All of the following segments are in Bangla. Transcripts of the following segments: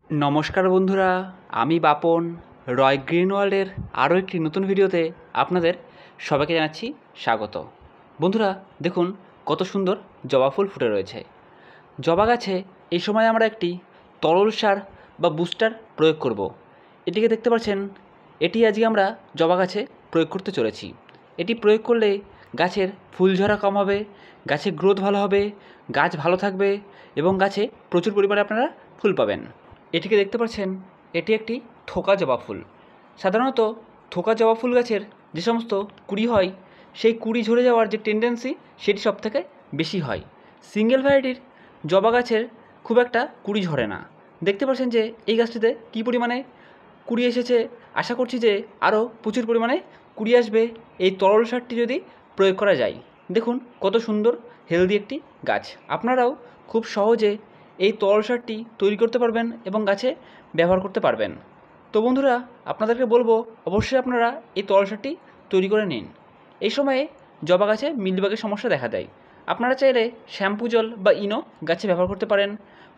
নমস্কার বন্ধুরা, আমি বাপন রয় গ্রিন ওয়ার্ল্ডের আরও একটি নতুন ভিডিওতে আপনাদের সবাইকে জানাচ্ছি স্বাগত। বন্ধুরা দেখুন কত সুন্দর জবা ফুল ফুটে রয়েছে। জবা গাছে এই সময় আমরা একটি তরল সার বা বুস্টার প্রয়োগ করব। এটিকে দেখতে পাচ্ছেন, এটি আজকে আমরা জবা গাছে প্রয়োগ করতে চলেছি। এটি প্রয়োগ করলে গাছের ফুল ঝরা কম হবে, গাছের গ্রোথ ভালো হবে, গাছ ভালো থাকবে এবং গাছে প্রচুর পরিমাণে আপনারা ফুল পাবেন। এটিকে দেখতে পাচ্ছেন, এটি একটি থোকা জবা ফুল। সাধারণত থোকা জবা ফুল গাছের যে সমস্ত কুড়ি হয়, সেই কুড়ি ঝরে যাওয়ার যে টেন্ডেন্সি সেটি সবথেকে বেশি হয়। সিঙ্গেল ভ্যারাইটির জবা গাছের খুব একটা কুড়ি ঝরে না। দেখতে পাচ্ছেন যে এই গাছটিতে কী পরিমাণে কুড়ি এসেছে। আশা করছি যে আরও প্রচুর পরিমাণে কুড়ি আসবে এই তরল সারটি যদি প্রয়োগ করা যায়। দেখুন কত সুন্দর হেলদি একটি গাছ। আপনারাও খুব সহজে এই তরল সারটি তৈরি করতে পারবেন এবং গাছে ব্যবহার করতে পারবেন। তো বন্ধুরা আপনাদেরকে বলবো, অবশ্যই আপনারা এই তরল সারটি তৈরি করে নিন। এই সময়ে জবা গাছে মিলিবাগের সমস্যা দেখা দেয়। আপনারা চাইলে শ্যাম্পু জল বা ইনো গাছে ব্যবহার করতে পারেন,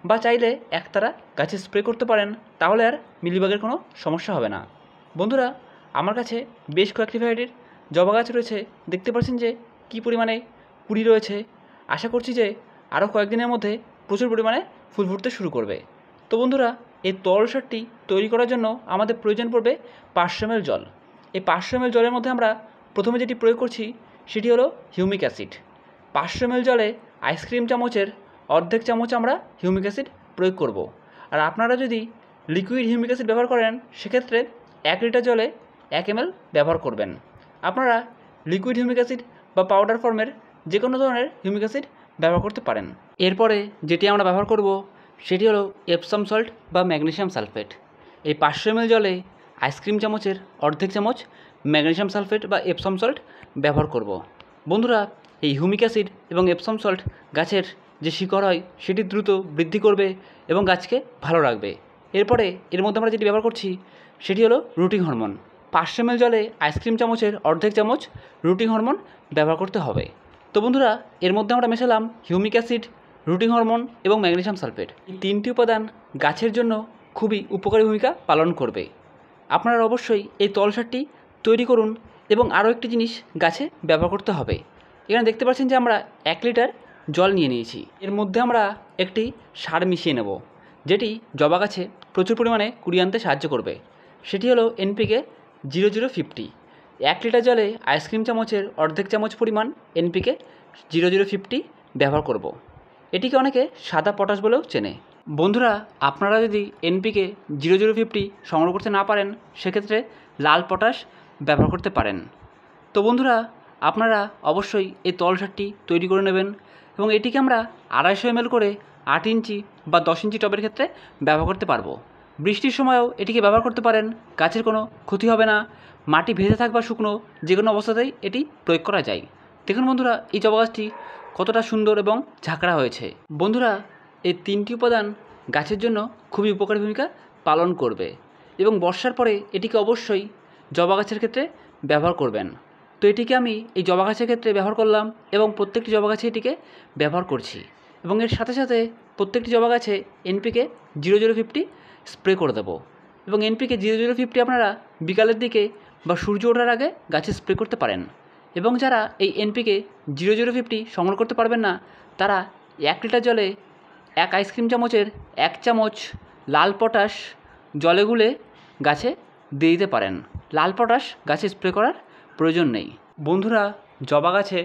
বা চাইলে একতারা গাছে স্প্রে করতে পারেন, তাহলে আর মিলিবাগের কোনো সমস্যা হবে না। বন্ধুরা আমার কাছে বেশ কয়েকটি ভ্যারাইটির জবা গাছ রয়েছে। দেখতে পাচ্ছেন যে কী পরিমাণে কুড়ি রয়েছে। আশা করছি যে আরও কয়েকদিনের মধ্যে প্রচুর পরিমাণে ফুল ফুটতে শুরু করবে। তো বন্ধুরা এই তরল সারটি তৈরি করার জন্য আমাদের প্রয়োজন পড়বে 500 ml জল। এই 500 ml জলের মধ্যে আমরা প্রথমে যেটি প্রয়োগ করছি সেটি হলো হিউমিক অ্যাসিড। 500 ml জলে আইসক্রিম চামচের অর্ধেক চামচ আমরা হিউমিক অ্যাসিড প্রয়োগ করব। আর আপনারা যদি লিকুইড হিউমিক অ্যাসিড ব্যবহার করেন, সেক্ষেত্রে 1 লিটার জলে 1 ml ব্যবহার করবেন। আপনারা লিকুইড হিউমিক অ্যাসিড বা পাউডার ফর্মের যে কোনো ধরনের হিউমিক অ্যাসিড ব্যবহার করতে পারেন। এরপরে যেটি আমরা ব্যবহার করব সেটি হলো এপসাম সল্ট বা ম্যাগনেসিয়াম সালফেট। এই 500 ml জলে আইসক্রিম চামচের অর্ধেক চামচ ম্যাগনেসিয়াম সালফেট বা এপসাম সল্ট ব্যবহার করব। বন্ধুরা এই হিউমিক অ্যাসিড এবং এপসাম সল্ট গাছের যে শিকড় হয় সেটি দ্রুত বৃদ্ধি করবে এবং গাছকে ভালো রাখবে। এরপরে এর মধ্যে আমরা যেটি ব্যবহার করছি সেটি হলো রুটিং হরমোন। 500 ml জলে আইসক্রিম চামচের অর্ধেক চামচ রুটিং হরমোন ব্যবহার করতে হবে। তো বন্ধুরা এর মধ্যে আমরা মেশালাম হিউমিক অ্যাসিড, রুটিং হরমোন এবং ম্যাগনেসিয়াম সালফেট। এই তিনটি উপাদান গাছের জন্য খুবই উপকারী ভূমিকা পালন করবে। আপনারা অবশ্যই এই তরল সারটি তৈরি করুন এবং আরও একটি জিনিস গাছে ব্যবহার করতে হবে। এখানে দেখতে পাচ্ছেন যে আমরা 1 লিটার জল নিয়ে নিয়েছি। এর মধ্যে আমরা একটি সার মিশিয়ে নেব, যেটি জবা গাছে প্রচুর পরিমাণে কুড়ি আনতে সাহায্য করবে। সেটি হলো NPK 0050। 1 লিটার জলে আইসক্রিম চামচের অর্ধেক চামচ পরিমাণ NPK 0050 ব্যবহার করব। এটিকে অনেকে সাদা পটাশ বলেও চেনে। বন্ধুরা আপনারা যদি NPK 0050 সংগ্রহ করতে না পারেন, সেক্ষেত্রে লাল পটাশ ব্যবহার করতে পারেন। তো বন্ধুরা আপনারা অবশ্যই এই তরল সারটি তৈরি করে নেবেন এবং এটিকে আমরা 250 ml করে 8 ইঞ্চি বা 10 ইঞ্চি টবের ক্ষেত্রে ব্যবহার করতে পারবো। বৃষ্টির সময়ও এটিকে ব্যবহার করতে পারেন, গাছের কোনো ক্ষতি হবে না। মাটি ভেজে থাক বা শুকনো, যে কোনো অবস্থাতেই এটি প্রয়োগ করা যায়। দেখুন বন্ধুরা এই জবা গাছটি কতটা সুন্দর এবং ঝাঁকড়া হয়েছে। বন্ধুরা এই তিনটি উপাদান গাছের জন্য খুবই উপকারী ভূমিকা পালন করবে এবং বর্ষার পরে এটিকে অবশ্যই জবা গাছের ক্ষেত্রে ব্যবহার করবেন। তো এটিকে আমি এই জবা গাছের ক্ষেত্রে ব্যবহার করলাম এবং প্রত্যেকটি জবা গাছে এটিকে ব্যবহার করছি এবং এর সাথে সাথে প্রত্যেকটি জবা গাছে NPK 0050 স্প্রে করে দেবো। এবং NPK 0050 আপনারা বিকালের দিকে বা সূর্য ওঠার আগে গাছে স্প্রে করতে পারেন। এবং যারা এই NPK 0050 সংগ্রহ করতে পারবেন না, তারা 1 লিটার জলে 1 আইসক্রিম চামচের 1 চামচ লাল পটাশ জলে গুলে গাছে দিয়ে দিতে পারেন। লাল পটাশ গাছে স্প্রে করার প্রয়োজন নেই। বন্ধুরা জবা গাছে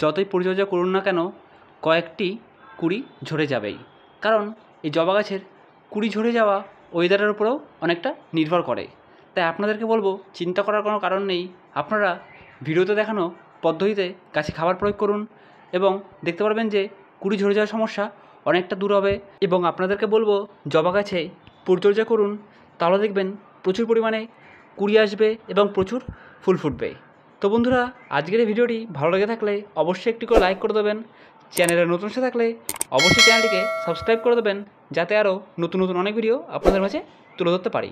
যতই পরিচর্যা করুন না কেন, কয়েকটি কুড়ি ঝরে যাবেই। কারণ এই জবা গাছের কুড়ি ঝরে যাওয়া ওয়েদারের উপরেও অনেকটা নির্ভর করে। তাই আপনাদেরকে বলবো, চিন্তা করার কোনো কারণ নেই। আপনারা ভিডিওতে দেখানো পদ্ধতিতে গাছে খাবার প্রয়োগ করুন এবং দেখতে পারবেন যে কুড়ি ঝরে যাওয়ার সমস্যা অনেকটা দূর হবে। এবং আপনাদেরকে বলবো জবা গাছে পরিচর্যা করুন, তাহলে দেখবেন প্রচুর পরিমাণে কুড়ি আসবে এবং প্রচুর ফুল ফুটবে। তো বন্ধুরা আজকের এই ভিডিওটি ভালো লেগে থাকলে অবশ্যই একটি করে লাইক করে দেবেন। চ্যানেলে নতুন এসে থাকলে অবশ্যই চ্যানেলটিকে সাবস্ক্রাইব করে দেবেন, যাতে আরও নতুন নতুন অনেক ভিডিও আপনাদের মাঝে তুলে ধরতে পারি।